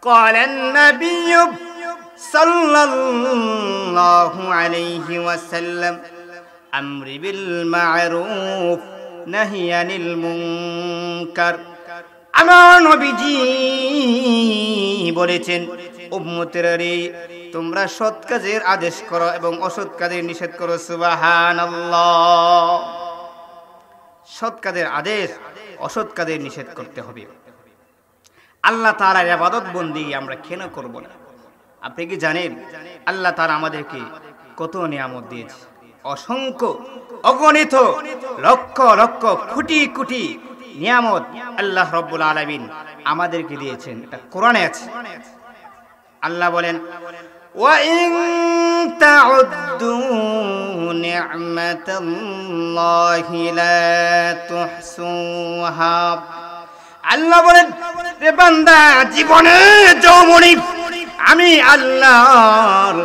قال النبي صلى الله عليه وسلم أمر بالمعروف نهي عن المنكر আমার নবীজি বলেছেন উম্মতেরা তোমরা সৎ কাজের আদেশ করো এবং অসৎ কাজের নিষেধ করো সুবহানাল্লাহ সৎ কাজের আদেশ অসৎ কাজের নিষেধ করতে হবে আল্লাহ তাআলার ইবাদত বন্দেগী আমরা কেন করব না আপনি কি জানেন আল্লাহ তাআলা আমাদেরকে কত নিয়ামত দিয়েছে অসংখ্য অগণিত লক্ষ লক্ষ কোটি কোটি নিয়ামত আল্লাহ রাব্বুল আলামিন আমাদেরকে দিয়েছেন এটা কোরআনে আছে আল্লাহ বলেন ওয়া ইন তাউদ্দু নি'মাতাল্লাহি লা তুহসুহা আল্লাহ বলেন রে বান্দা জীবনে যৌবনী আমি আল্লাহর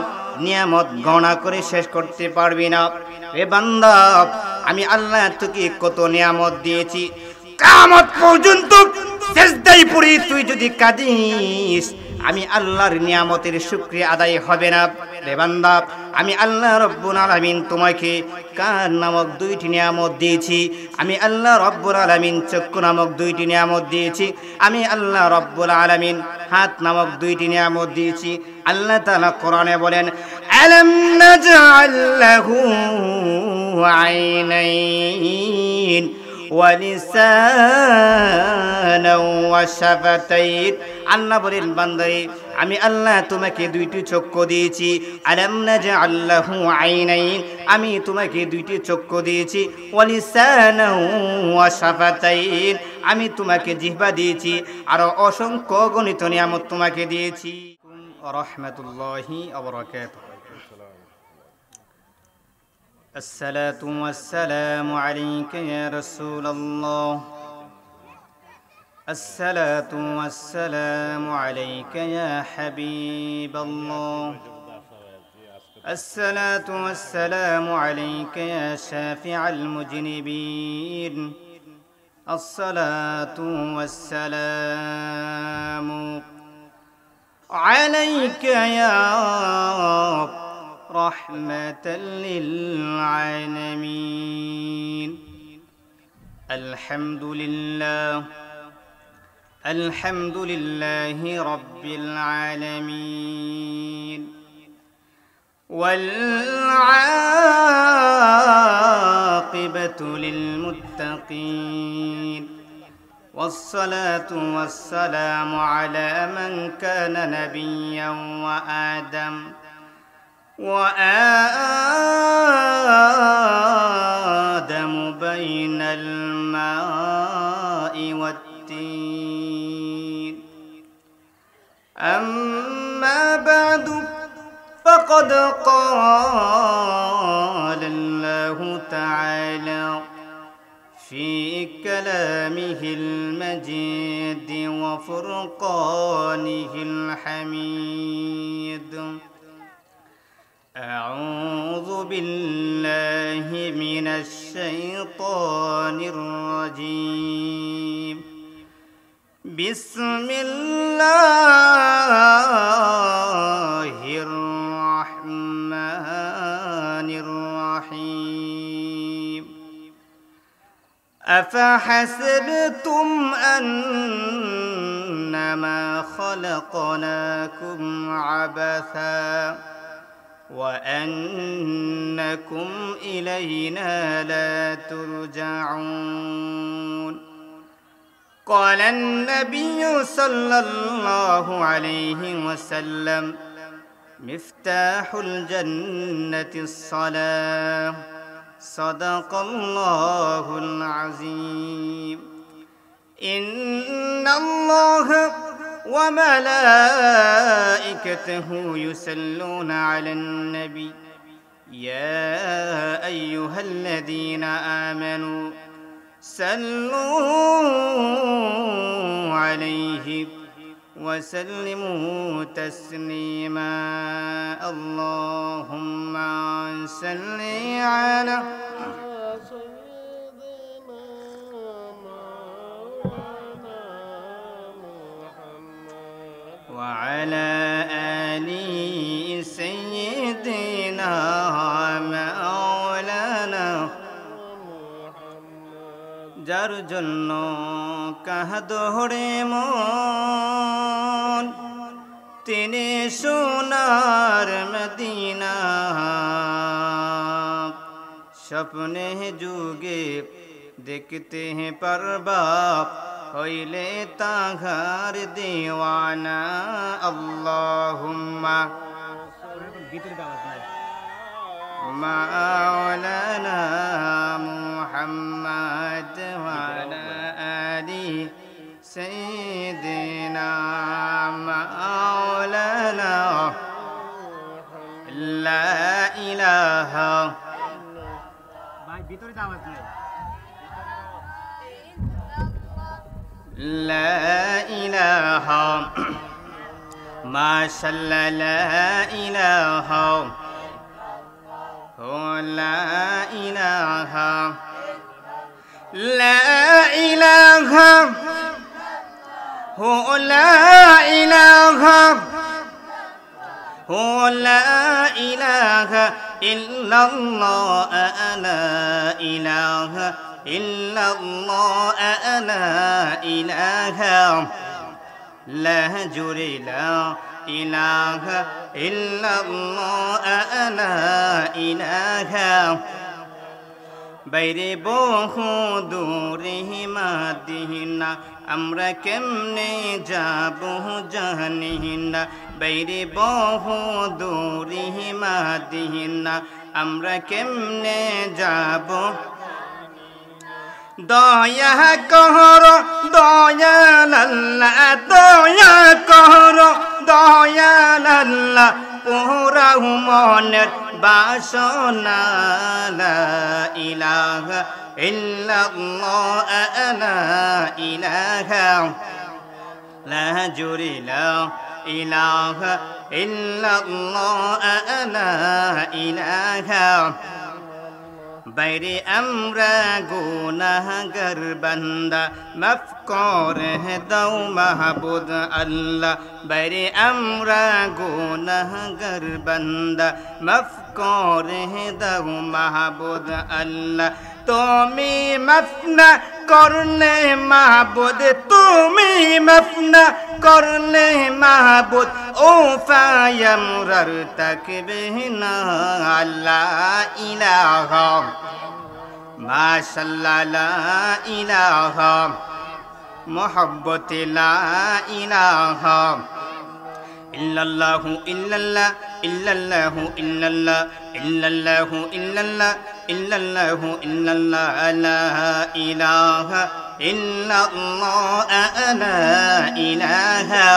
নিয়ামত গণনা করে শেষ করতে পারবি না রে বান্দা আমি আল্লাহ তোকে কত নিয়ামত দিয়েছি কিয়ামত পর্যন্ত সিজদায় পড়ে তুই যদি কাঁদিস আমি আল্লাহর নিয়ামতের শুকরিয়া আদায় হবে না রে বান্দা আমি আল্লাহ রাব্বুল আলামিন তোমাকে কান নামক দুইটি নিয়ামত দিয়েছি আমি আল্লাহ রাব্বুল আলামিন চক্ষু নামক দুইটি নিয়ামত দিয়েছি আমি আল্লাহ রাব্বুল আলামিন হাত নামক দুইটি নিয়ামত দিয়েছি আল্লাহ তাআলা কোরআনে বলেন আলাম নাজআল লাহু আইনাইন ওয়া লিসানাও ওয়া শাফাতাইন আল্লাহ বলেন বান্দারে আমি আল্লাহ তোমাকে দুইটি চক্ষু দিয়েছি আলাম নাজআল লাহু আইনাইন আমি তোমাকে দুইটি চক্ষু দিয়েছি ওয়া লিসানাও ওয়া শাফাতাইন আমি তোমাকে জিহ্বা দিয়েছি আর অসংখ্য গণিত নিয়ামত তোমাকে দিয়েছি রাহমাতুল্লাহি ওয়া বারাকাতুহু আসসালাতু ওয়াসসালামু আলাইকা ইয়া রাসূলুল্লাহ الصلاة والسلام عليك يا حبيب الله الصلاة والسلام عليك يا شافع المذنبين الصلاة والسلام عليك يا رحمة للعالمين الحمد لله الحمد لله رب العالمين والعاقبة للمتقين والصلاة والسلام على من كان نبيا وآدم بين الماء والتين أما بعد فقد قال الله تعالى في كلامه المجيد وفرقانه الحميد أعوذ بالله من الشيطان الرجيم بسم الله الرحمن الرحيم أفحسبتم أنما خلقناكم عبثا وأنكم إلينا لا ترجعون قال النبي صلى الله عليه وسلم مفتاح الجنة الصلاة صدق الله العظيم إن الله وملائكته يصلون على النبي يا أيها الذين آمنوا صلوا عليه وسلموا تسليما اللهم صل على وعلى آل سيدنا مولانا যার জন্য কাঁদরে মন তিনি সোনার মদিনা স্বপ্নে যুগে দেখতে हैं परबाप হইলে তাহার দিওয়ানা আল্লাহুম্মা মাওলানা মুহাম্মদ ওয়া আলা আলি সাইয়্যিদিনা মাওলানা লা ইলাহা ভাই ভিতরে আওয়াজ নাই لا إله ما شاء الله لا إله هو لا إله لا إله هو لا إله هو لا إله إلا الله لا إله إلا الله لا إله لا جري لا إله إلا الله لا إله বাইরে বহু দূরে মাদিনা আমরা কেমনে যাব জানি না বাইরে বহু দূরে মাদিনা আমরা কেমনে যাব দয়া কর দয়াল আল্লাহ দয়া কর দয়াল আল্লাহ পুরা মনের বাসনা লা ইলাহা ইল্লাল্লাহ লা ইলাহা লা জুরি লা ইলাহা ইল্লাল্লাহ লা ইলাহা বাইরে আমরা গুনাহগার বান্দা মাফ করে দাও মাহবুব আল্লাহ বাইরে আমরা গুনাহগার বান্দা মাফ করে দাও মাহবুব আল্লাহ তুমি মাফ না করলে মাহবুব তুমি মাফ না করলে মাহবুব ও ফায়ামরার তাকবে না আল্লাহ ইলাহা মাশাআল্লাহ লা ইলাহা মুহাব্বতি লা ইলাহা ইল্লাল্লাহু ইল্লাল্লাহ ইল্লাল্লাহু ইল্লাল্লাহ ইল্লাল্লাহু ইল্লাল্লাহ ইল্লাল্লাহু ইল্লাল্লাহ লা ইলাহা ইল্লাল্লাহ লা ইলাহা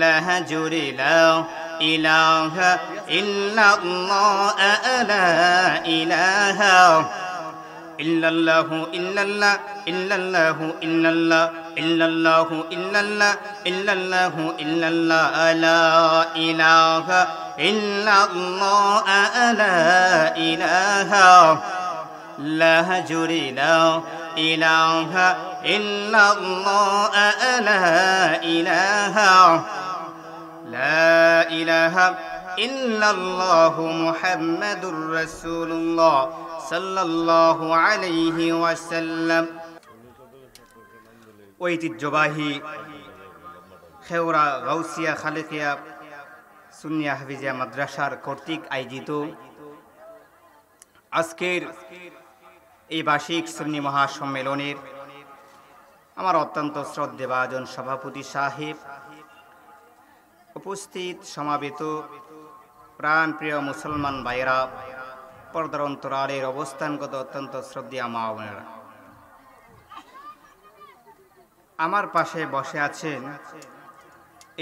লা জুরি লা ইলাহা ইল্লাল্লাহ লা ইলাহা ইল্লাল্লাহু ইল্লাল্লাহ ইল্লাল্লাহু ইল্লাল্লাহ ইল্লাল্লাহু ইল্লাল্লাহ ইল্লাল্লাহু ইল্লাল্লাহ লা ইলাহা ইল্লাল্লাহ লা ইলাহা লা জুরি লা ইলাহা ইল্লাল্লাহ লা ইলাহা লা ইলাহা ইল্লাল্লাহু মুহাম্মাদুর রাসূলুল্লাহ সাল্লাল্লাহু আলাইহি ওয়াসাল্লাম ঐতিহ্যবাহী খেওরা গাউসিয়া খালেকিয়া সুন্নিয়া হাফিজিয়া মাদ্রাসার কর্তৃক আয়োজিত আজকের এই বার্ষিক সুন্নি মহাসম্মেলনের আমার অত্যন্ত শ্রদ্ধেভাজন সভাপতি সাহেব, উপস্থিত সমাবেত প্রাণপ্রিয় মুসলমান ভাইয়েরা, পর্দার অন্তরালের অবস্থানগত অত্যন্ত শ্রদ্ধেয় মা বোনেরা, আমার পাশে বসে আছেন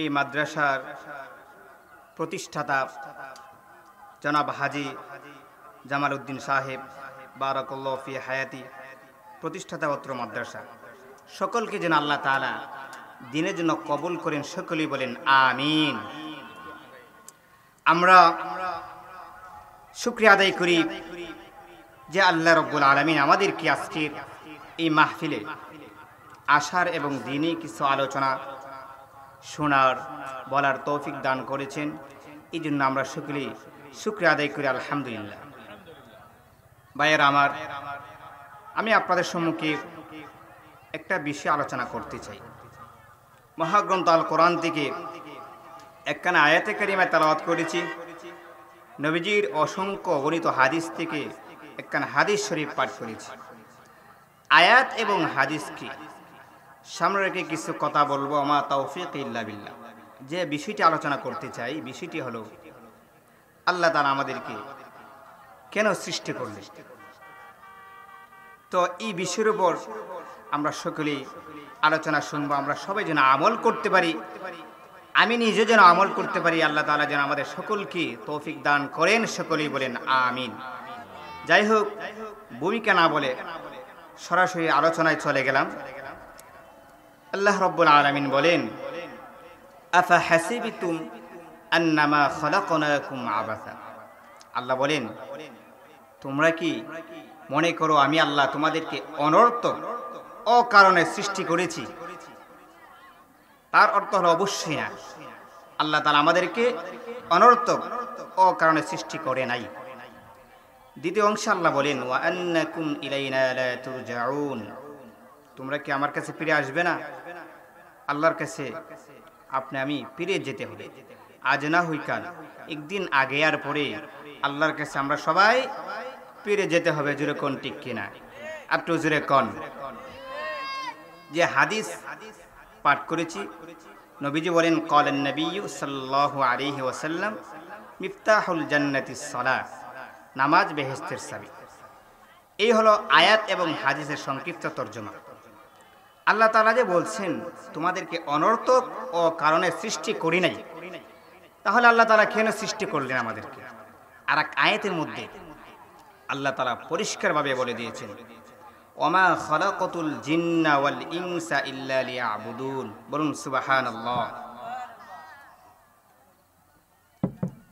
এই মাদ্রাসার প্রতিষ্ঠাতা জনাব হাজী জামাল উদ্দিন সাহেব বারাকাল্লাহু ফি হায়াতি, প্রতিষ্ঠাতা অত্র মাদ্রাসা। সকলকে যেন আল্লাহ তাআলা দিনের জন্য কবুল করেন, সকলেই বলেন আমিন। আমরা শুকরিয়া আদায় করি যে আল্লাহ রাব্বুল আলামিন আমাদেরকে আজকের এই মাহফিলে আসার এবং দিনে কিছু আলোচনা শোনার বলার তৌফিক দান করেছেন। এই জন্য আমরা সকলেই শুকরিয়া আদায় করি আলহামদুলিল্লাহ। ভাইয়েরা আমার, আমি আপনাদের সম্মুখে একটা বিষয় আলোচনা করতে চাই। মহাগ্রন্থ আল কোরআন থেকে একখানা আয়াতে কারিমা তেলাওয়াত করেছি। নবীজির অসংখ্য গণিত হাদিস থেকে একখানা হাদিস শরীফ পাঠ করেছি। আয়াত এবং হাদিসকে সামনে রেখে কিছু কথা বলবো। আমা তাওফীক ইল্লা বিল্লাহ। যে বিষয়টি আলোচনা করতে চাই, বিষয়টি হলো আল্লাহ তাআলা আমাদেরকে কেন সৃষ্টি করলেন। তো এই বিষয়ের উপর আমরা সকলেই আলোচনা শুনবো। আমরা সবাই যেন আমল করতে পারি, আমি নিজে যেন আমল করতে পারি। আল্লাহ তাআলা যেন আমাদের সকলকে তৌফিক দান করেন। সকলেই বলেন আমিন। যাই হোক, ভূমিকা না বলে সরাসরি আলোচনায় চলে গেলাম। আল্লাহ রাব্বুল আলামিন বলেন, আফা হাসিবিতুম আন্নামা খলাকনাকুম আবাসা। আল্লাহ বলেন, তোমরা কি মনে করো আমি আল্লাহ তোমাদেরকে অনর্থক অকারণে সৃষ্টি করেছি? তার অর্থ হলো অবশ্যই না। আল্লাহ তাআলা আমাদেরকে অনর্থক অকারণে সৃষ্টি করে নাই। দ্বিতীয় অংশে আল্লাহ বলেন, ওয়া আন্নাকুম ইলাইনা লা তুরজাউন। তোমরা কি আমার কাছে ফিরে আসবে না? আল্লাহর কাছে আপনি আমি ফিরে যেতে হবে। আজ না হই কাল, একদিন আগে আর পরে আল্লাহর কাছে আমরা সবাই ফিরে যেতে হবে। জোরে কোন ঠিক কিনা? একটু জোরে কোন। যে হাদিস পাঠ করেছি, নবীজি বলেন, ক্বালান নবিয়্যু সাল্লাল্লাহু আলাইহি ওয়াসাল্লাম, মিফতাহুল জান্নাতিস সালাহ। নামাজ বেহেশতের চাবি। এই হলো আয়াত এবং হাদিসের সংক্ষিপ্ত তর্জমা। আল্লাহ তাআলা যে বলছেন তোমাদেরকে অনর্থক ও কারণে সৃষ্টি করি নাই, তাহলে আল্লাহ তাআলা কেন সৃষ্টি করলেন আমাদেরকে? আর এক আয়াতের মধ্যে আল্লাহ তাআলা পরিষ্কারভাবে বলে দিয়েছেন, ওমা খালাকাতুল জিন্না ওয়াল ইনসা ইল্লা লিয়াবুদুন। বলুন সুবহানাল্লাহ।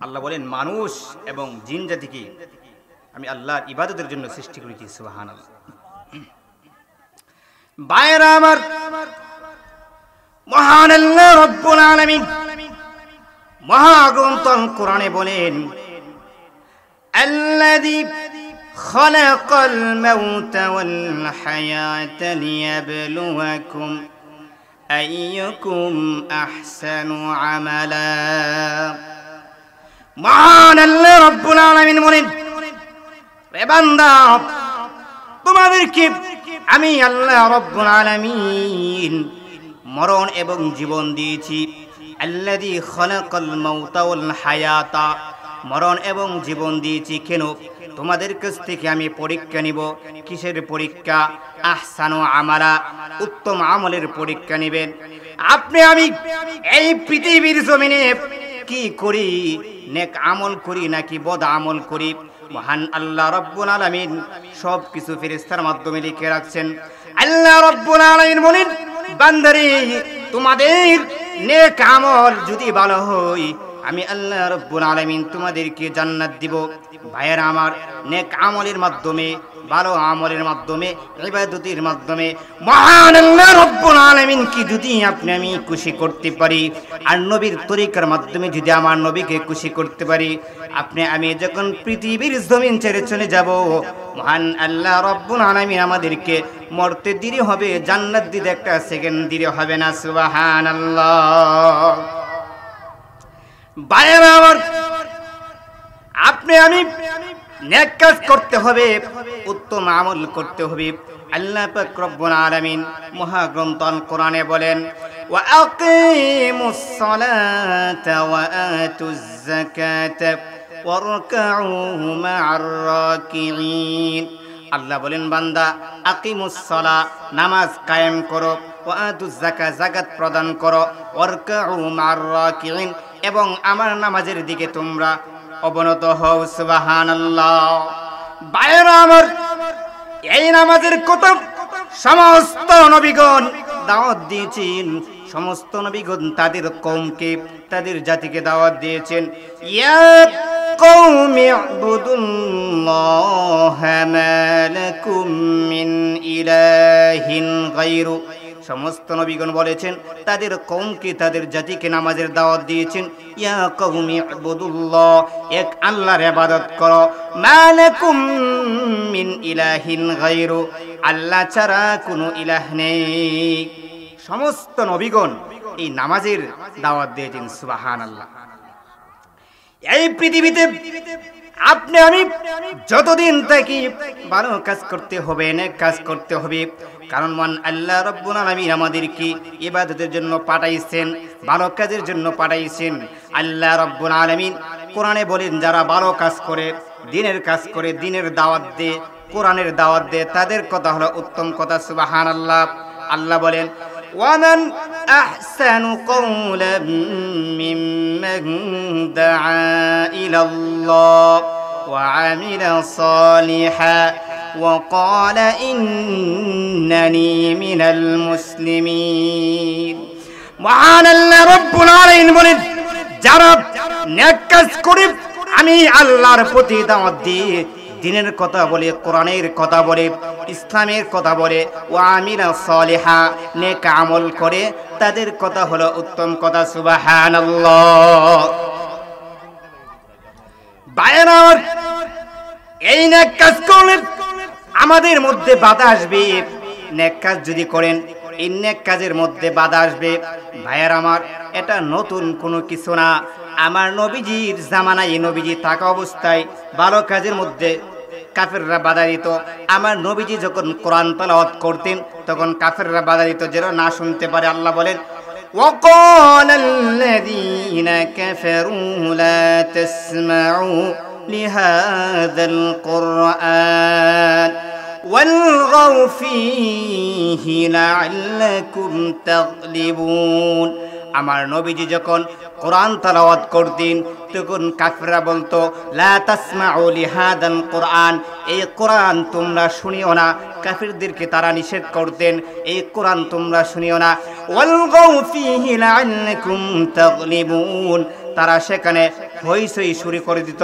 আল্লাহ বলেন, মানুষ এবং জিন জাতিকে আমি আল্লাহর ইবাদতের জন্য সৃষ্টি করেছি। সুবহানাল্লাহ। ভাইরা আমার, মহান আল্লাহ রাব্বুল আলামিন মহাগ্রন্থ কোরআনে বলেন, আল্লাযী খালাকাল মাউতা ওয়াল হায়াতা লিয়াবলুয়াকুম আইয়ুকুম আহসানু আমালা। মহান আল্লাহ রাব্বুল আলামিন বলেন, হে বান্দা, তোমাদেরকে আমি আল্লাহ রাব্বুল আলামিন মরণ এবং জীবন দিয়েছি। আল্লাযী খালাকাল মাউতা ওয়াল হায়াতা, মরণ এবং জীবন দিয়েছি কেন? তোমাদের কাছ থেকে আমি পরীক্ষা নিব। কিসের পরীক্ষা? আহসানু আমালা, উত্তম আমলের পরীক্ষা নেবেন। আপনি আমি এই পৃথিবীর জমিনে কি করি? নেক আমল করি নাকি বদ আমল করি? মহান আল্লাহ রাব্বুল আলামিন সব কিছু ফেরেশতার মাধ্যমে লিখে রাখছেন। আল্লাহ রাব্বুল আলামিন বলেন, বান্দারে, তোমাদের নেক আমল যদি ভালো হয়, আমি আল্লাহ রাব্বুল আলামিন তোমাদেরকে জান্নাত দিব। ভাইয়েরা আমার, নেক আমলের মাধ্যমে, ভালো আমলের মাধ্যমে, ইবাদতের মাধ্যমে মহান আল্লাহ রাব্বুল আলামিন কি যদি আপনি আমি খুশি করতে পারি, আর নবীর তরিকার মাধ্যমে যদি আমার নবীকে খুশি করতে পারি, আপনি আমি যখন পৃথিবীর জমিন ছেড়ে চলে যাব, মহান আল্লাহ রাব্বুল আলামিন আমাদেরকে মরতে দেরি হবে, জান্নাত দিতে একটা সেকেন্ড দেরি হবে না। সুবহানাল্লাহ। ভাইয়েরা আমার, আপনি আমি নেক কাজ করতে হবে, উত্তম আমল করতে হবে। আল্লাহ পাক রব্বুল আলামিন মহাগ্রন্থ আল কোরআনে বলেন, ওয়া আকিমুস সালাতা ওয়া আতুজ যাকাতা ওয়ারকাউ মা'আর রাকিঈন। আল্লাহ বলেন, বান্দা, আকিমুস সালাহ, নামাজ কায়েম করো, ওয়া আতুজ যাকাত, যাকাত প্রদান করো, ওয়ারকাউ মা'আর রাকিঈন, এবং আমার নামাজের দিকে তোমরা অবনত হও। সুবহানাল্লাহ। ভাইয়েরা আমার, এই নামাজের কথা সমস্ত নবীগণ দাওয়াত দিয়েছেন। সমস্ত নবীগণ তাদের কওমকে, তাদের জাতিকে দাওয়াত দিয়েছেন, ইয়া কওমি ইবুদুল্লাহা মা লাকুম মিন ইলাহিন গায়রু। সমস্ত নবীগণ বলেছেন তাদের কওমকে তাদের জাতিকে নামাজের দাওয়াত দিয়েছেন ইয়া কওমি ইবুদুল্লাহ এক আল্লাহর ইবাদত করো মা লাকুম মিন ইলাহিন গায়রু আল্লাহ ছাড়া কোনো ইলাহ নেই সমস্ত নবীগণ এই নামাজের দাওয়াত দিয়েছেন সুবহানাল্লাহ এই পৃথিবীতে আপনি আমি যতদিন থাকি ভালো কাজ করতে হবে নেক কাজ করতে হবে কারণ মান আল্লাহ রাব্বুল আলামিন আমাদেরকে ইবাদতের জন্য পাঠাইছেন ভালো কাজের জন্য পাঠাইছেন আল্লাহ রাব্বুল আলামিন কোরআনে বলেন যারা ভালো কাজ করে দ্বীনের কাজ করে দ্বীনের দাওয়াত দেয় কোরআনের দাওয়াত দেয় তাদের কথা হলো উত্তম কথা সুবহানাল্লাহ আল্লাহ বলেন ومن أحسن قولا ممن دعا إلى الله وعمل صالحا وقال إنني من المسلمين মহান আল্লাহ রব্বুল আলামিন বলেন যারা নেক কাজ করে আমি আল্লাহর প্রতি দাওয়াত দিই দ্বীনের কথা বলে কোরআনের কথা বলে ইসলামের কথা বলে ওয়া আমিলা সালিহা নেক আমল করে তাদের কথা হলো উত্তম কথা সুবহানাল্লাহ বাইরা এই নেক কাজ করলে আমাদের মধ্যে বাধা আসবে নেক কাজ যদি করেন এই নেক কাজের মধ্যে বাধা আসবে ভাইয়ের আমার এটা নতুন কোনো কিছু না আমার নবীজির জামানায় নবীজি থাকা অবস্থায় ভালো কাজের মধ্যে কাফেররা বাধা দিত আমার নবীজি যখন কোরআন তেলাওয়াত করতেন তখন কাফেররা বাধা দিত যেন না শুনতে পারে আল্লাহ বলেন وقال الذين كفروا لا تسمعوا لهذا القرآن والغوا فيه لعلكم تغلبون আমার নবীজি যখন কোরআন তেলাওয়াত করতেন তখন কাফেররা বলতো লা তাসমাউ লিহাদাল কোরআন এই কোরআন তোমরা শুনিও না কাফেরদেরকে তারা নিষেধ করতেন এই কোরআন তোমরা শুনিও না ওয়ালগাউ ফীহি লাআল্লাকুম তাগলিবুন তারা সেখানে হইচই শুরু করে দিত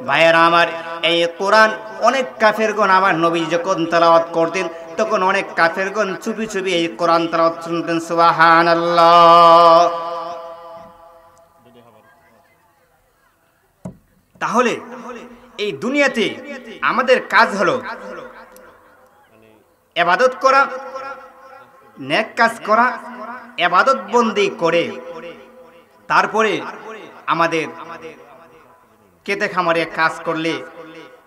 ভাইয়েরা আমার এই কোরআন অনেক কাফেরগণ আমার নবী যখন তেলাওয়াত করতেন তখন অনেক কাফেরগণ চুপি চুপি এই কোরআন তেলাওয়াত শুনতেন সুবহানাল্লাহ তাহলে এই দুনিয়াতে আমাদের কাজ হলো ইবাদত করা নেক কাজ করা ইবাদত বন্দি করে তারপরে আমাদের খেতে খামারে কাজ করলে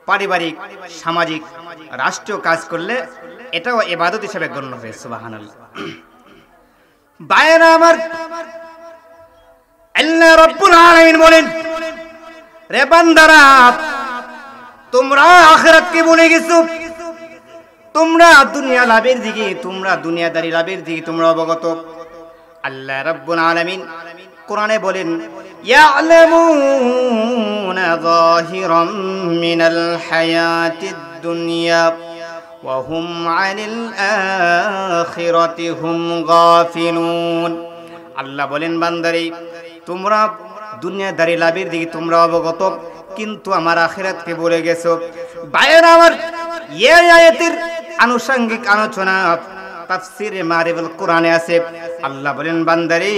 পারিবারিক সামাজিক রাষ্ট্রীয় কাজ করলে এটাও ইবাদত হিসেবে গণ্য হয় সুবহানাল্লাহ ভাইয়েরা আমার আল্লাহ রাব্বুল আলামিন বলেন রে বান্দারা তোমরা আখিরাতকে ভুলে গেছো তোমরা দুনিয়া লাভের দিকে তোমরা দুনিয়াদারি লাভের দিকে তোমরা অবগত আল্লাহ রাব্বুল আলামিন কোরআনে বলেন ইয়ালামুনা যাহিরাম মিনাল হায়াতিদ দুনিয়া ওয়া হুম আনিল আখিরাতি হুম গাফিলুন আল্লাহ বলেন বান্দারে তোমরা দুনিয়াদারি লাভের দিকে তোমরা অবগত কিন্তু আমার আখিরাতকে ভুলে গেছো ভাইয়েরা আমার এই আয়াতের আনুষঙ্গিক আলোচনা তাফসীরে মারিফুল কোরআনে আছে আল্লাহ বলেন বান্দারে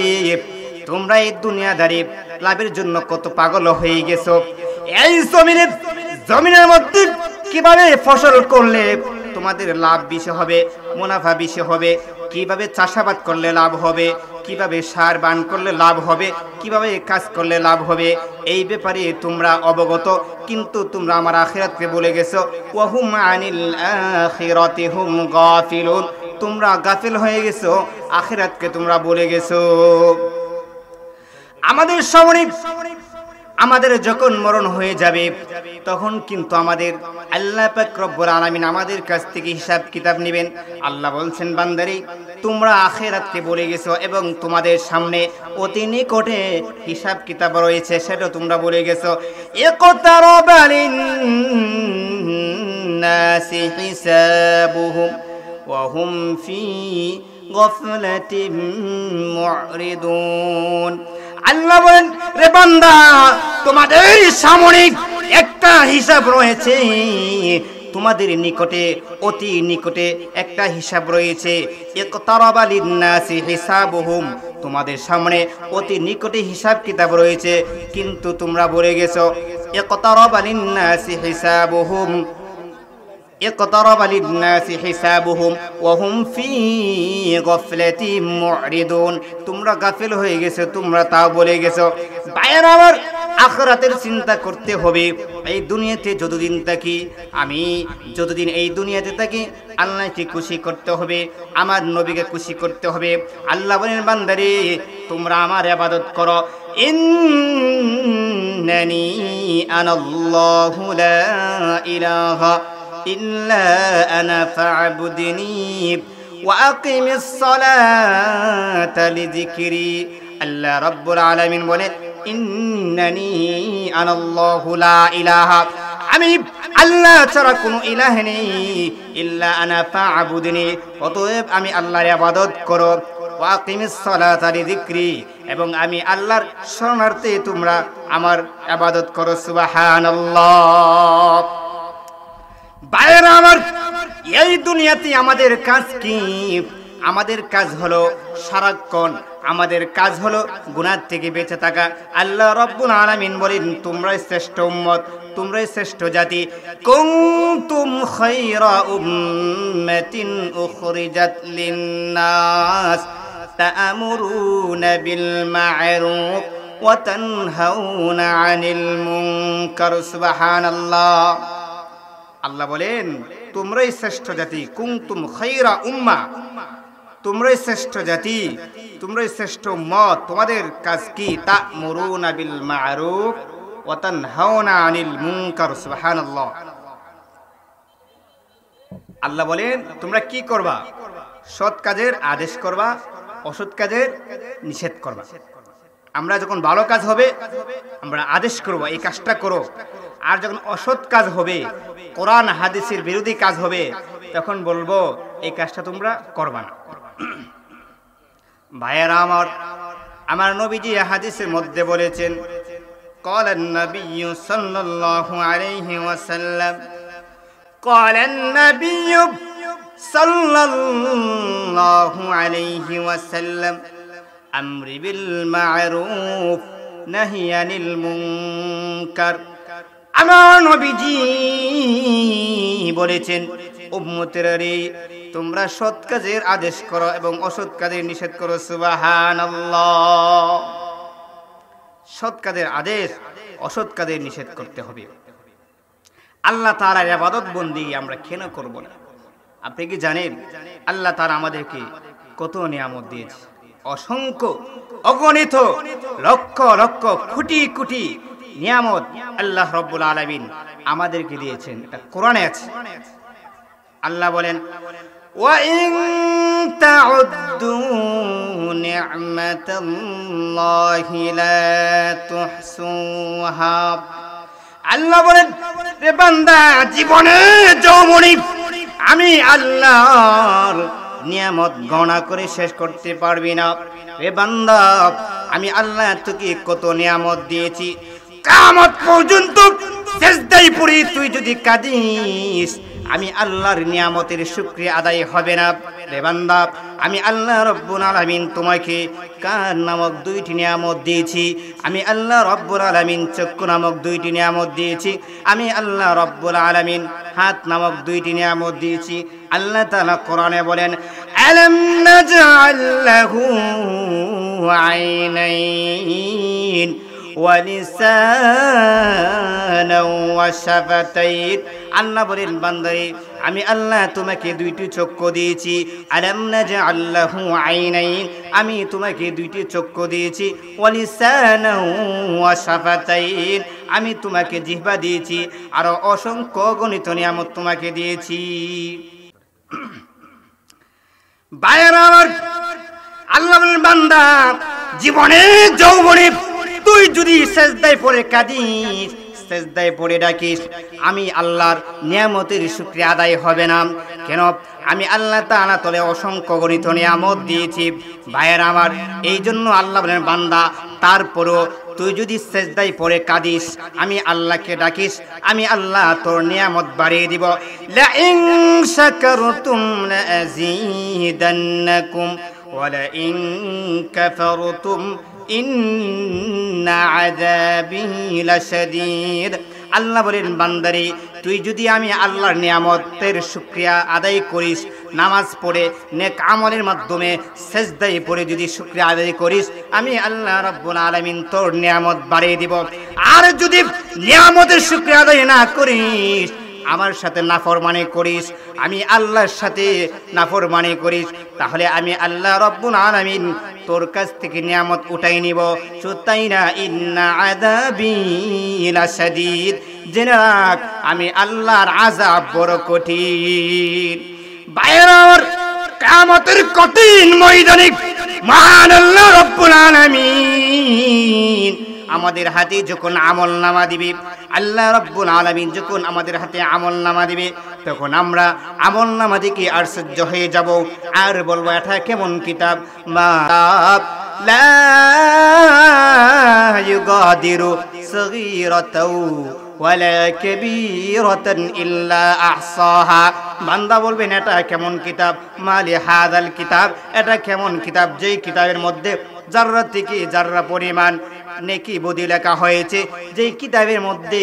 তোমরা এই দুনিয়াদারি লাভের জন্য কত পাগল হয়ে গেছো এই জমিনের মধ্যে কিভাবে ফসল করলে তোমাদের লাভ বেশি হবে মুনাফা বেশি হবে কিভাবে চাষাবাদ করলে লাভ হবে কিভাবে সার বান করলে লাভ হবে কিভাবে কাজ করলে লাভ হবে এই ব্যাপারে তোমরা অবগত কিন্তু তোমরা আমার আখিরাতকে ভুলে গেছো ওয়া হুম আনিল আখিরাতি হুম গাফিলুন তোমরা গাফিল হয়ে গেছো আখিরাতকে তোমরা ভুলে গেছো আমাদের সামনে আমাদের যখন মরণ হয়ে যাবে তখন কিন্তু আমাদের আল্লাহ পাক রব্বুল আলামিন আমাদের কাছ থেকে হিসাব কিতাব নেবেন আল্লাহ বলছেন বান্দারে তোমরা আখিরাতকে ভুলে গেছো এবং তোমাদের সামনে অতি নিকটে হিসাব কিতাব রয়েছে সেটা তোমরা ভুলে গেছো ইকতারাবা লিন-নাসি হিসাবুহুম ওয়া হুম ফি গাফলাতিন মু'রিদুন আল্লাহ বলেন রে বান্দা তোমাদের সামনে একটা হিসাব রয়েছে তোমাদের নিকটে অতি নিকটে একটা হিসাব রয়েছে। ইকতারাবা লিন-নাসি হিসাবুহুম, তোমাদের সামনে অতি নিকটে হিসাব কিতাব রয়েছে, কিন্তু তোমরা ভুলে গেছো। ইকতারাবা লিন-নাসি হিসাবুহুম, ইকতারাবা লিন-নাসি হিসাবুহুম ওয়া হুম ফি গাফলাতিন মু'রিদুন, তোমরা গাফিল হয়ে গেছো, তোমরা তাও বলে গেছো। ভাইয়েরা আমার, আখিরাতের চিন্তা করতে হবে। এই দুনিয়াতে যতদিন থাকি, আমি যতদিন এই দুনিয়াতে থাকি, আল্লাহকে খুশি করতে হবে, আমার নবীকে খুশি করতে হবে। আল্লাহ বলেন, বান্দারে তোমরা আমার ইবাদত করো। ইন্নানি আনাল্লাহু লা ইলাহা ইল্লা আনা ফা'বুদনি ওয়া আকিমিস সালাতা লিযিকরি। আল্লাহ রাব্বুল আলামিন বলেন, ইন্নানি আনাল্লাহু লা ইলাহা, আমি আল্লাহ ছাড়া কোনো ইলাহ নেই, ইল্লা আনা ফা'বুদনি, অতএব আমি আল্লাহর ইবাদত করো। ওয়া আকিমিস সালাতা লিযিকরি, এবং আমি আল্লাহর শরণার্থে তোমরা আমার ইবাদত করো। সুবহানাল্লাহ। ভাইয়েরা আমার, এই দুনিয়াতে আমাদের কাজ কি? আমাদের কাজ হলো সারাক্ষণ আমাদের কাজ হলো গুনাহ থেকে বেঁচে থাকা। আল্লাহ রাব্বুল আলামিন বলেন, তোমরাই শ্রেষ্ঠ উম্মত, তোমরাই শ্রেষ্ঠ জাতি। কুনতুম খায়রা উম্মাতিন উখরিজাত লিন-নাস তা'মুরুনা বিল মা'রুফ ওয়া তানহাউনা আনিল মুনকার। সুবহানাল্লাহ। আল্লাহ বলেন, তোমরাই শ্রেষ্ঠ জাতি। কুনতুম খায়রা উম্মাহ, তোমরাই শ্রেষ্ঠ জাতি, তোমরাই শ্রেষ্ঠ উম্মত। তোমাদের কাজ কি? তা'মুরুনা বিল মা'রুফ ওয়া তানহাউনা আনিল মুনকার। সুবহানাল্লাহ। আল্লাহ বলেন, তোমরা কি করবা? সৎ কাজের আদেশ করবা, অসৎ কাজের নিষেধ করবা। আমরা যখন ভালো কাজ হবে আমরা আদেশ করব, এই কাজটা করো। আর যখন অসৎ কাজ হবে, কোরআন হাদিসের বিরোধী কাজ হবে, তখন বলবো এই কাজটা তোমরা করবা না। ভাইয়েরা আমার, আমার নবীজি হাদিসের মধ্যে বলেছেন, قال النبي صلى الله عليه وسلم قال النبي صلى الله عليه وسلم أمر بالمعروف نهي عن المنكر। আমার নবীজি বলেছেন, উম্মতেরা, তোমরা সৎ কাজের আদেশ করো এবং অসৎ কাজের নিষেধ করো। সুবহানাল্লাহ। সৎ কাজের আদেশ, অসৎ কাজের নিষেধ করতে হবে। আল্লাহ তাআলার ইবাদত বন্দেগী আমরা কেন করব না? আপনি কি জানেন আল্লাহ তাআলা আমাদেরকে কত নিয়ামত দিয়েছে? অসংখ্য, অগণিত, লক্ষ লক্ষ, কোটি কোটি নিয়ামত আল্লাহ রাব্বুল আলামিন আমাদেরকে দিয়েছেন। এটা কোরআনে আছে। আল্লাহ বলেন, ওয়া ইন তাউদ্দু নি'মাতাল্লাহি লা তুহসুহা। আল্লাহ বলেন, রে বান্দা, জীবনে যৌবনে আমি আল্লাহর নিয়ামত গণনা করে শেষ করতে পারবি না। রে বান্দা, আমি আল্লাহ তোকে কত নিয়ামত দিয়েছি, কিয়ামত পর্যন্ত সিজদায় পড়ে তুই যদি কাঁদিস, আমি আল্লাহর নিয়ামতের শুকরিয়া আদায় হবে না। রে বান্দা, আমি আল্লাহ রাব্বুল আলামিন তোমাকে কান নামক দুইটি নিয়ামত দিয়েছি, আমি আল্লাহ রাব্বুল আলামিন চক্ষু নামক দুইটি নিয়ামত দিয়েছি, আমি আল্লাহ রাব্বুল আলামিন হাত নামক দুইটি নিয়ামত দিয়েছি। আল্লাহ তাআলা কোরআনে বলেন, আলাম নাজআল লাহু আইনাইন ওয়া লিসানান ওয়া শাফাতাইন। আল্লাহ বলেন, বান্দারে, আমি আল্লাহ তোমাকে দুইটি চক্ষু দিয়েছি। আলাম নাজআল লাহু আইনাইন, আমি তোমাকে দুইটি চক্ষু দিয়েছি। ওয়া লিসানান ওয়া শাফাতাইন, আমি তোমাকে জিহ্বা দিয়েছি। আর অসংখ্য গণিত নিয়ামত তোমাকে দিয়েছি। ভাইয়েরা আমার, আল্লাহ বলেন, বান্দা, জীবনে যৌবনে তুই যদি সিজদায় পড়ে কাঁদিস, সেজদায় পড়ে ডাকিস, আমি আল্লাহর নিয়ামতের শুকরিয়া আদায় হবে না। কেন? আমি আল্লাহ তাআলা তোলে অসংখ্য গণিত নিয়ামত দিয়েছি ভাইয়ের আমার। এই জন্য আল্লাহ বলেন, বান্দা তারপরও তুই যদি সেজদায় পড়ে কাঁদিস, আমি আল্লাহকে ডাকিস, আমি আল্লাহ তোর নিয়ামত বাড়িয়ে দিব। লা ইন শাকারতুম লা আযীদান্নাকুম ওয়া লা ইন কাফারতুম ইন্না আযাবি লাশাদীদ। আল্লাহ বলেন, বান্দারে তুই যদি আমি আল্লাহর নিয়ামতের শুকরিয়া আদায় করিস, নামাজ পড়ে নেক আমলের মাধ্যমে সেজদায় পড়ে যদি শুকরিয়া আদায় করিস, আমি আল্লাহ রাব্বুল আলামিন তোর নিয়ামত বাড়িয়ে দিব। আর যদি নিয়ামতের শুকরিয়া আদায় না করিস, আমার সাথে নাফরমানি করিস, আমি আল্লাহর সাথে নাফরমানি করিস, তাহলে আমি আল্লাহ রাব্বুল আলামিন তোর কাছ থেকে নিয়ামত উঠাই নিব। সুতাইনা ইন্না আযাবি লাশাদীদ, জেনে রাখ আমি আল্লাহর আযাব বড় কঠিন। বাইরের কিয়ামতের কঠিন ময়দানে মহান আল্লাহ রাব্বুল আলামিন আমাদের হাতে যখন আমলনামা দিবে, আল্লাহ রাব্বুল আলামিন যখন আমাদের হাতে আমলনামা দিবে, তখন আমরা আমলনামা দেখে আশ্চর্য হয়ে যাব আর বলবো, এটা কেমন কিতাব? মা লা ইউগাদিরু সগীরাতাও ওয়ালা কাবীরাতান ইল্লা আহসাহা। বান্দা বলবেন, এটা কেমন কিতাব? মালি হাযাল কিতাব, এটা কেমন কিতাব যেই কিতাবের মধ্যে জাররা থেকে জাররা পরিমাণ নেকি বদি লেখা হয়েছে, যেই কিতাবের মধ্যে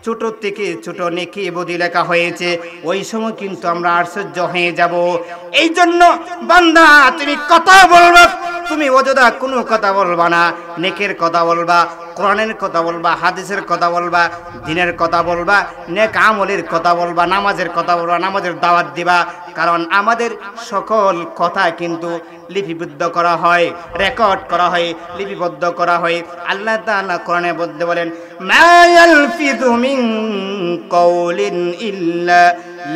ছোট থেকে ছোট নেকি বদি লেখা হয়েছে। ওই সময় কিন্তু আমরা আশ্চর্য হয়ে যাব। এই জন্য বান্দা তুমি কথা বলবা, তুমি অযথা কোনো কথা বলবা না, নেকের কথা বলবা, কোরআনের কথা বলবা, হাদিসের কথা বলবা, দ্বীনের কথা বলবা, নেক আমলের কথা বলবা, নামাজের কথা বলবা, নামাজের দাওয়াত দিবা। কারণ আমাদের সকল কথা কিন্তু লিপিবদ্ধ করা হয়, রেকর্ড করা হয়, লিপিবদ্ধ করা হয়। আল্লাহ তাআলা কোরআনে বলতে বলেন, মা ইয়ালফিযু মিন কাওলিন ইল্লা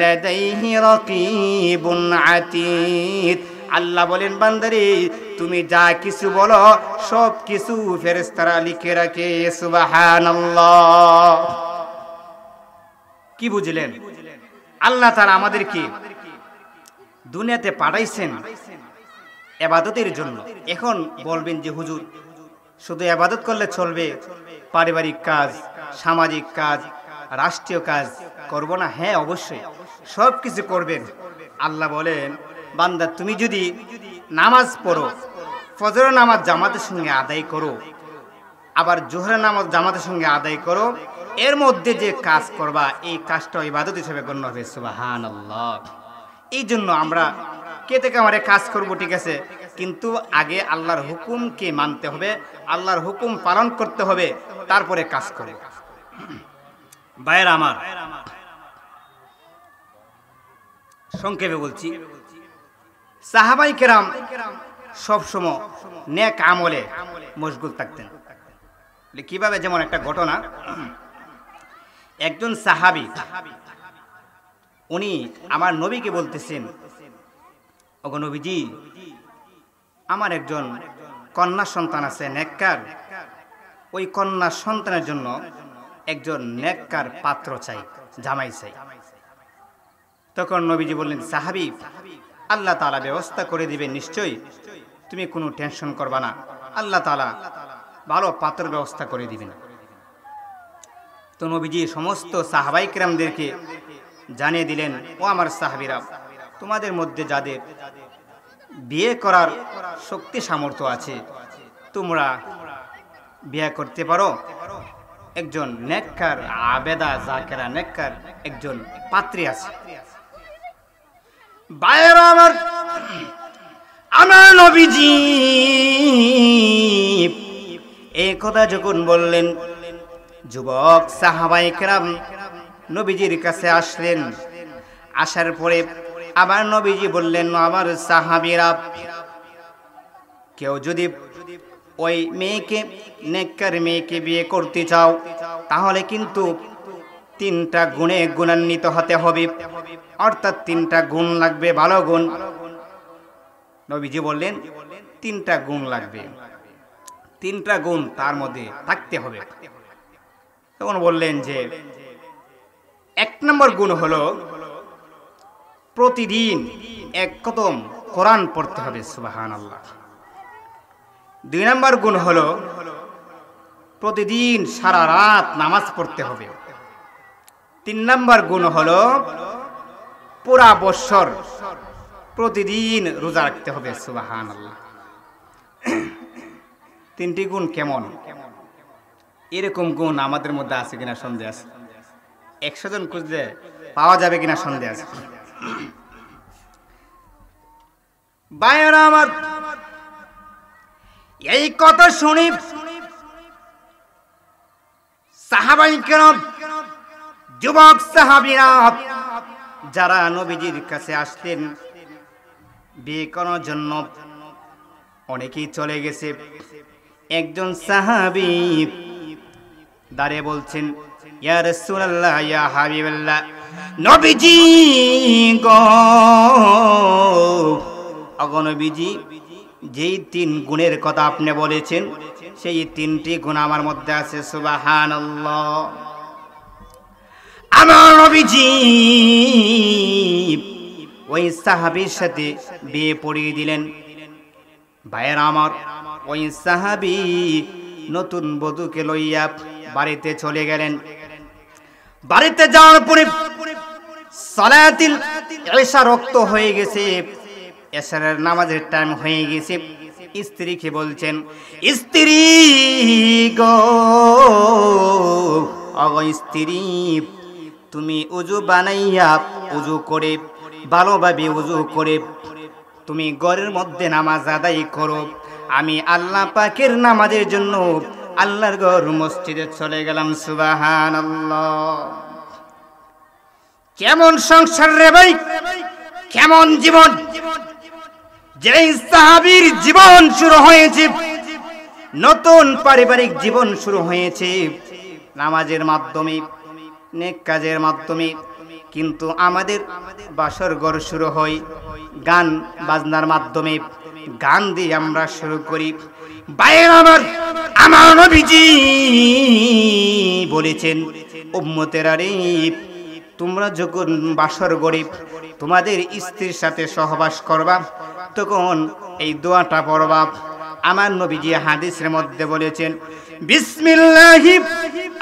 লাদাইহি রাকীবুন আতীদ। আল্লাহ বলেন, বান্দারে তুমি যা কিছু বলো সব কিছু ফেরেশতারা লিখে রাখে। সুবহানাল্লাহ। কি বুঝলেন? আল্লাহ তাআলা আমাদেরকে দুনিয়াতে পাঠাইছেন ইবাদতের জন্য। এখন বলবেন যে হুজুর শুধু ইবাদত করলে চলবে, পারিবারিক কাজ, সামাজিক কাজ, রাষ্ট্রীয় কাজ করব না? হ্যাঁ, অবশ্যই সব কিছু করবেন। আল্লাহ বলেন, বান্দা তুমি যদি নামাজ পড়ো, ফজরের নামাজ জামাতের সঙ্গে আদায় করো, আবার জোহরের নামাজ জামাতের সঙ্গে আদায় করো, এর মধ্যে যে কাজ করবা এই কাজটা ইবাদত হিসেবে গণ্য হবে। সুবহানাল্লাহ। এই জন্য আমরা কে থেকে আমারে কাজ করব, ঠিক আছে, কিন্তু আগে আল্লাহর হুকুমকে মানতে হবে, আল্লাহর হুকুম পালন করতে হবে, তারপরে কাজ করব। ভাইয়েরা আমার, সংক্ষেপে বলছি, সাহাবাই কেরাম সবসময় নেক আমলে মশগুল থাকতেন। কিভাবে? যেমন একটা ঘটনা, একজন সাহাবী উনি আমার নবীকে বলতেছেন, ওগো নবীজি, আমার একজন কন্যা সন্তান আছে নেককার, ওই কন্যা সন্তানের জন্য একজন নেককার পাত্র চাই, জামাই চাই। তখন নবীজি বললেন, সাহাবী, আল্লাহ তাআলা ব্যবস্থা করে দিবেন নিশ্চয়ই, তুমি কোনো টেনশন করবা না, আল্লাহ তাআলা ভালো পাত্রের ব্যবস্থা করে দিবেন। তো নবীজি সমস্ত সাহাবায়ে কেরামদেরকে জানিয়ে দিলেন, ও আমার সাহাবীরা, তোমাদের মধ্যে যাদের বিয়ে করার শক্তি সামর্থ্য আছে তোমরা বিয়ে করতে পারো, একজন নেককার আবেদা জাকেরা নেককার একজন পাত্রী আছে। ভাইয়েরা আমার, আমার নবীজি এই কথা যখন বললেন, যুবক সাহাবায়ে কেরাম নবীজির কাছে আসলেন। আসার পরে আবার নবীজি বললেন, আমার সাহাবীরা, কেউ যদি ওই মেয়েকে, নেককার মেয়েকে বিয়ে করতে চাও, তাহলে কিন্তু 3টা গুণে গুণান্বিত হতে হবে, অর্থাৎ 3টা গুণ লাগবে, ভালো গুণ। নবীজি বললেন 3টা গুণ লাগবে, 3টা গুণ তার মধ্যে থাকতে হবে। তখন বললেন যে 1 নম্বর গুণ হলো প্রতিদিন 1 খতম কোরআন পড়তে হবে, সুবহানাল্লাহ। 2 নম্বর গুণ হলো প্রতিদিন সারা রাত নামাজ পড়তে হবে। 3 নম্বর গুণ হলো পুরা বছর প্রতিদিন রোজা রাখতে হবে, সুবহানাল্লাহ। 3টি গুণ কেমন? এরকম গুণ আমাদের মধ্যে আছে কিনা সন্দেহ আছে। 100 জন খুঁজলে পাওয়া যাবে কিনা সন্দেহ আছে। ভাইয়েরা আমার, এই কথা শুনি সাহাবায়ে কেরাম, যুবক সাহাবীরা যারা নবীজির কাছে আসলেন বিয়ে করার জন্য, অনেকেই চলে গেছে। একজন সাহাবী দাঁড়িয়ে বলছেন, ইয়া রাসূলুল্লাহ, ইয়া হাবিবাল্লাহ, নবীজি গো, ওগো নবীজি, যেই 3 গুণের কথা আপনি বলেছেন সেই 3টি গুণ আমার মধ্যে আছে, সুবহানাল্লাহ। আমার নবীজি ওই সাহাবীর সাথে বিয়ে পড়িয়ে দিলেন। ভাইয়েরা আমার, ওই সাহাবী নতুন বধূকে লইয়া বাড়িতে চলে গেলেন। বাড়িতে যাওয়ার পরে সালাতুল ইশা রক্ত হয়ে গেছে, এশারের নামাজের টাইম হয়ে গেছে। স্ত্রীকে বলছেন, স্ত্রী গো, ওগো স্ত্রী, তুমি ওযু বানাইয়া, ওযু করে, ভালোভাবে ওযু করে তুমি ঘরের মধ্যে নামাজ আদায় করো। আমি আল্লাহ পাকের নামাজের জন্য আল্লাহর ঘর মসজিদে চলে গেলাম, সুবহানাল্লাহ। কেমন সংসার রে ভাই, কেমন জীবন! যেই সাহাবীর জীবন শুরু হয়েছে, নতুন পারিবারিক জীবন শুরু হয়েছে নামাজের মাধ্যমে, নেক কাজের মাধ্যমে, কিন্তু আমাদের বাসর ঘর শুরু হয় গান বাজনার মাধ্যমে। গান দিয়ে আমরা শুরু করি। ভাইয়েরা আমার, আমার নবীজি বলেছেন, উম্মতেরা রে, তোমরা যখন বাসর ঘরে তোমাদের স্ত্রীর সাথে সহবাস করবা, তখন এই দোয়াটা পড়বা। আমার নবীজি হাদিসের মধ্যে বলেছেন, বিসমিল্লাহি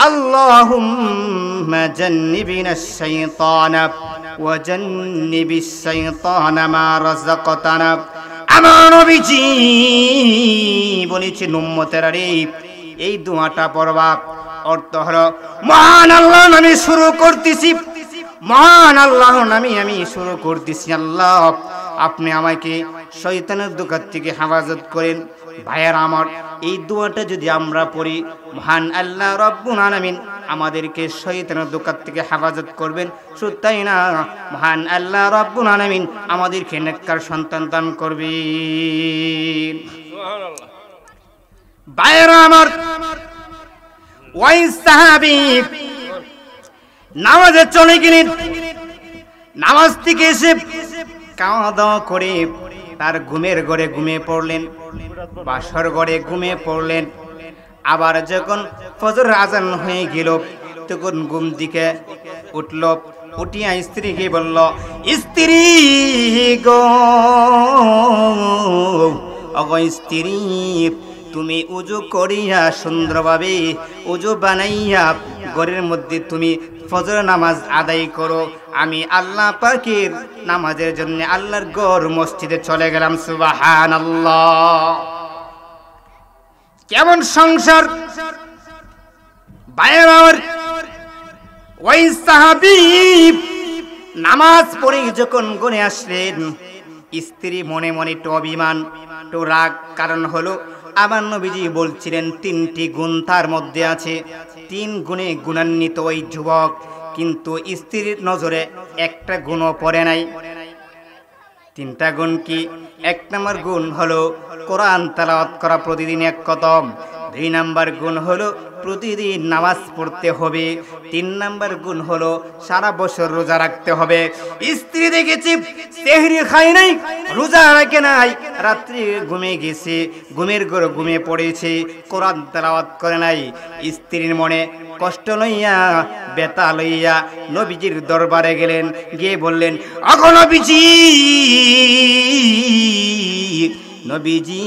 আল্লাহুম্মা জান্নিবিনাশ শাইতানা ওয়া জান্নিবিশ শাইতানা মা রাযাকতানা। আমার নবীজি বলেছেন, উম্মতেরা রে, এই দোয়াটা পড়বা। অর্থ হলো, মহান আল্লাহর নামে শুরু করতেছি, মহান আল্লাহর নামে আমি শুরু করতেছি। আল্লাহ, আপনি আমাকে শয়তানের দোকান থেকে হেফাজত করেন। ভাইয়েরা আমার, এই দোয়াটা যদি আমরা পড়ি, মহান আল্লাহ রব্বুল আলামিন আমাদেরকে শয়তানের দোকান থেকে হেফাজত করবেন। শুধু তাই না, মহান আল্লাহ রব্বুল আলামিন আমাদেরকে নেককার সন্তান দান করবেন। সুবহানাল্লাহ। ভাইয়েরা আমার, ওই সাহাবী নামাজে চলে গেলেন। নামাজ থেকে এসে খাওয়া দাওয়া করে তার ঘুমের ঘরে ঘুমিয়ে পড়লেন, বাসর ঘরে ঘুমিয়ে পড়লেন। আবার যখন ফজর আজান হয়ে গেল, তখন ঘুম থেকে উঠল, উঠিয়া স্ত্রীকে বলল, স্ত্রী গো, ওগো স্ত্রী, তুমি উজু করিয়া সুন্দরভাবে উজু বানাইয়া ঘরের মধ্যে তুমি ফজর নামাজ আদায় করো। আমি আল্লাহ পাকের নামাজের জন্য আল্লাহর ঘর মসজিদে চলে গেলাম, সুবহানাল্লাহ। কেমন সংসার! ভাইয়েরা, ওই সাহাবী নামাজ পড়ে যখন ঘরে আসলেন, স্ত্রী মনে মনে একটু অভিমান, একটু রাগ। কারণ হলো, আমার নবীজি বলছিলেন 3টি গুণ তার মধ্যে আছে। 3 গুণে গুণান্বিত ওই যুবক, কিন্তু স্ত্রীর নজরে একটা গুণও পড়ে নাই। 3টা গুণ কি? 1 নম্বর গুণ হলো কোরআন তেলাওয়াত করা প্রতিদিন 1 খতম। 2 নাম্বার গুণ হলো প্রতিদিন নামাজ পড়তে হবে। 3 নাম্বার গুণ হলো সারা বছর রোজা রাখতে হবে। স্ত্রী দেখেছি সেহরি খায় নাই, রোজা রাখে নাই, রাত্রি ঘুমিয়ে গেছে, ঘুমের ঘরে ঘুমিয়ে পড়েছে, কোরআন তেলাওয়াত করে নাই। স্ত্রীর মনে কষ্ট লইয়া বেতা লইয়া নবীজির দরবারে গেলেন, গিয়ে বললেন, ওগো নবীজি, নবীজি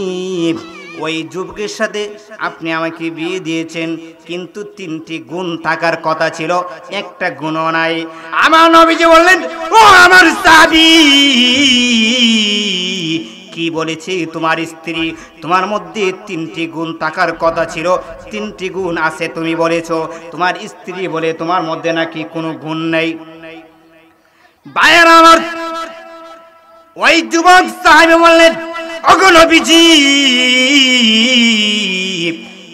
ওই যুবকের সাথে আপনি আমাকে বিয়ে দিয়েছেন, কিন্তু 3টি গুণ থাকার কথা ছিল, একটা গুণও নাই। আমার নবীজি বললেন, ও আমার সাহাবী, কি বলেছে তোমার স্ত্রী? তোমার মধ্যে 3টি গুণ থাকার কথা ছিল, 3টি গুণ আছে তুমি বলেছো। তোমার স্ত্রী বলে তোমার মধ্যে নাকি কোনো গুণ নেই। ভাইয়েরা আমার, ওই যুবক সাহাবী বললেন, ওগো নবীজি,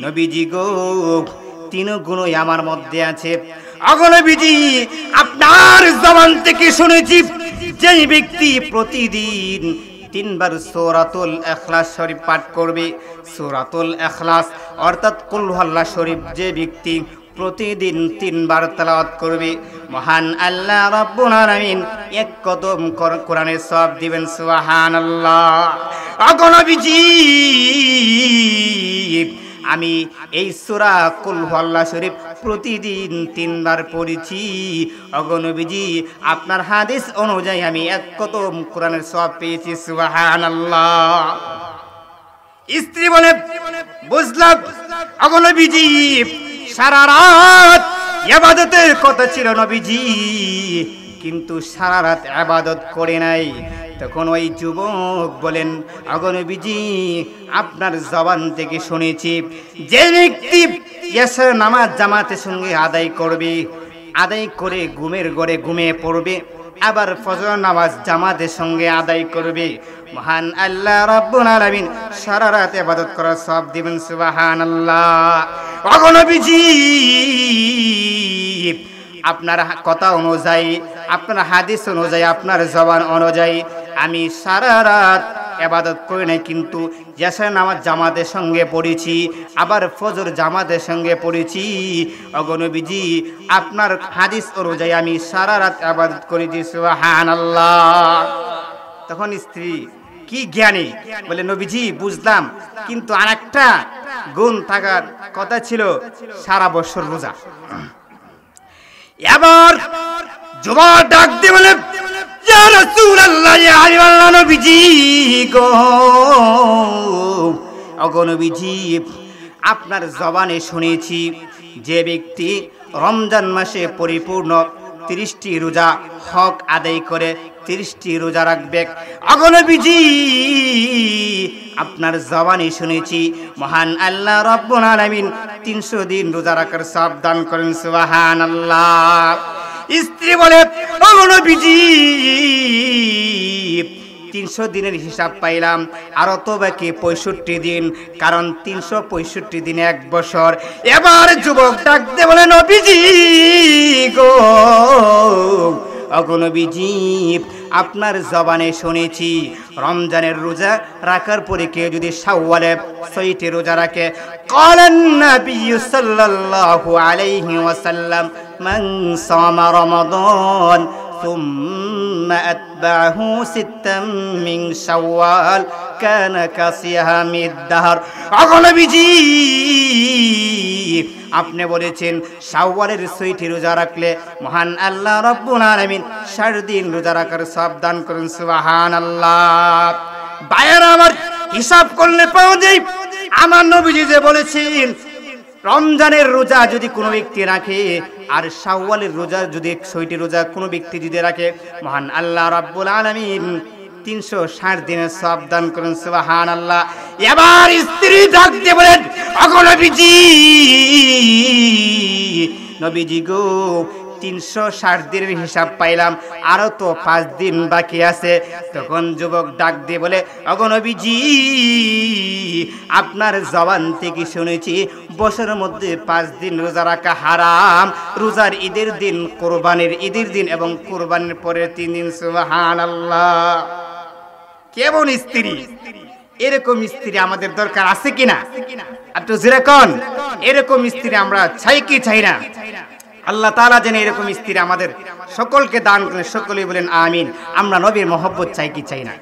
নবীজি গো, 3 গুণই আমার মধ্যে আছে। ওগো নবীজি, আপনার জবান থেকে শুনেছি যে ব্যক্তি প্রতিদিন 3 বার সূরাতুল ইখলাস শরীফ পাঠ করবে, সূরাতুল ইখলাস অর্থাৎ কুল হুয়াল্লাহ শরীফ যে ব্যক্তি প্রতিদিন 3 বার তেলাওয়াত করবে, মহান আল্লাহ রাব্বুল আলামিন 1 কদম কোরআনের সওয়াব দিবেন। সুবহানাল্লাহ। ওগো নবীজি, আমি এই সূরা কুল হুয়াল্লাহ শরীফ প্রতিদিন 3 বার পড়েছি। ওগো নবীজি, আপনার হাদিস অনুযায়ী আমি 1 কদম কোরআনের সওয়াব পেয়েছি। সুবহানাল্লাহ। স্ত্রী বলে, বুঝলাম ওগো নবীজি, সারা রাত ইবাদতের কথা ছিল নবীজি, কিন্তু সারা রাত ইবাদত করে নাই। তখন ওই যুবক বলেন, ওগো নবীজি, আপনার জবান থেকে শুনেছি যে ব্যক্তি এশার নামাজ জামাতের সঙ্গে আদায় করবে, আদায় করে ঘুমের ঘরে ঘুমিয়ে পড়বে, আবার ফজর নামাজ জামাতের সঙ্গে আদায় করবে, মহান আল্লাহ রাব্বুল আলামিন সারা রাত ইবাদত করার সওয়াব দিবেন। সুবহানাল্লাহ। ওগো নবীজি, আপনার কথা অনুযায়ী, আপনার হাদিস অনুযায়ী, আপনার জবান অনুযায়ী আমি সারা রাত ইবাদত করি নাই, কিন্তু এশার নামাজ জামাতের সঙ্গে পড়েছি, আবার ফজর জামাতের সঙ্গে পড়েছি। ওগো নবীজি, আপনার হাদিস অনুযায়ী আমি সারা রাত ইবাদত করেছি। সুবহানাল্লাহ। তখন স্ত্রী কি জ্ঞানী বলে, নবীজি বুঝলাম, কিন্তু আরেকটা গুণ থাকার কথা ছিল, সারা বছর রোজা। এবার যুবক ডাক দিয়ে বলে, ইয়া রাসূলুল্লাহ, ইয়া আল্লাহ নবীজি গো, ওগো নবীজি, আপনার জবানে শুনেছি যে ব্যক্তি রমজান মাসে পরিপূর্ণ 30টি রোজা হক আদায় করে 30টি রোজা রাখবে। ওগো নবীজি, আপনার জবানে শুনেছি মহান আল্লাহ রাব্বুল আলামিন 300 দিন রোজা রাখার সওয়াব দান করেন। সুবহানাল্লাহ। স্ত্রী বলে, ওগো নবীজি, 300 দিনের হিসাব পাইলাম, আরো তো বাকি 65 দিন, কারণ 365 দিনে 1 বছর। এবার যুবক ডাক দিয়ে বলে, নবীজি গো, ওগো নবীজি, আপনার জবানে শুনেছি রমজানের রোজা রাখার পরে কেউ যদি শাওয়ালে 6টি রোজা রাখে, ক্বালান নবী সাল্লাল্লাহু আলাইহি ওয়াসাল্লাম, মান সামা রমাদান সুম্মা আতবাহু 6 মিন শাওয়াল কানা কাসিয়ামিদ দাহর। ওগো নবীজি, আপনি বলেছেন শাওয়ালের 6টি রোজা রাখলে মহান আল্লাহ রাব্বুল আলামিন 60 দিন রোজা রাখার সওয়াব দান করেন। সুবহানাল্লাহ। ভাইয়েরা আমার, হিসাব করলে পাওয়া যায় আমার নবীজি যে বলেছেন রমজানের রোজা যদি কোনো ব্যক্তি রাখে আর শাওয়ালের রোজা যদি 6টি রোজা কোনো ব্যক্তি যদি রাখে, মহান আল্লাহ রাব্বুল আলামিন 360 দিনের সওয়াব দান করেন। সুবহানাল্লাহ। এবার স্ত্রী ডাক দিয়ে বলেন, ওগো নবীজি, নবীজি গো, 360 দিনের হিসাব পাইলাম, আরো তো 5 দিন বাকি আছে। তখন যুবক ডাক দিয়ে বলে, ওগো নবীজি, আপনার জবান থেকে শুনেছি বছরের মধ্যে 5 দিন রোজা রাখা হারাম, রোজার ঈদের দিন, কোরবানির ঈদের দিন এবং কোরবানির পরের 3 দিন। সুবহানাল্লাহ। কেমন স্ত্রী! এরকম স্ত্রী আমাদের দরকার আছে কিনা? একটু যেরকম এরকম স্ত্রী আমরা চাই কি চাই না? আল্লাহ তাআলা যেন এরকম স্ত্রী আমাদের সকলকে দান করেন, সকলেই বলেন আমিন। আমরা নবীর মহব্বত চাই কি চাই না?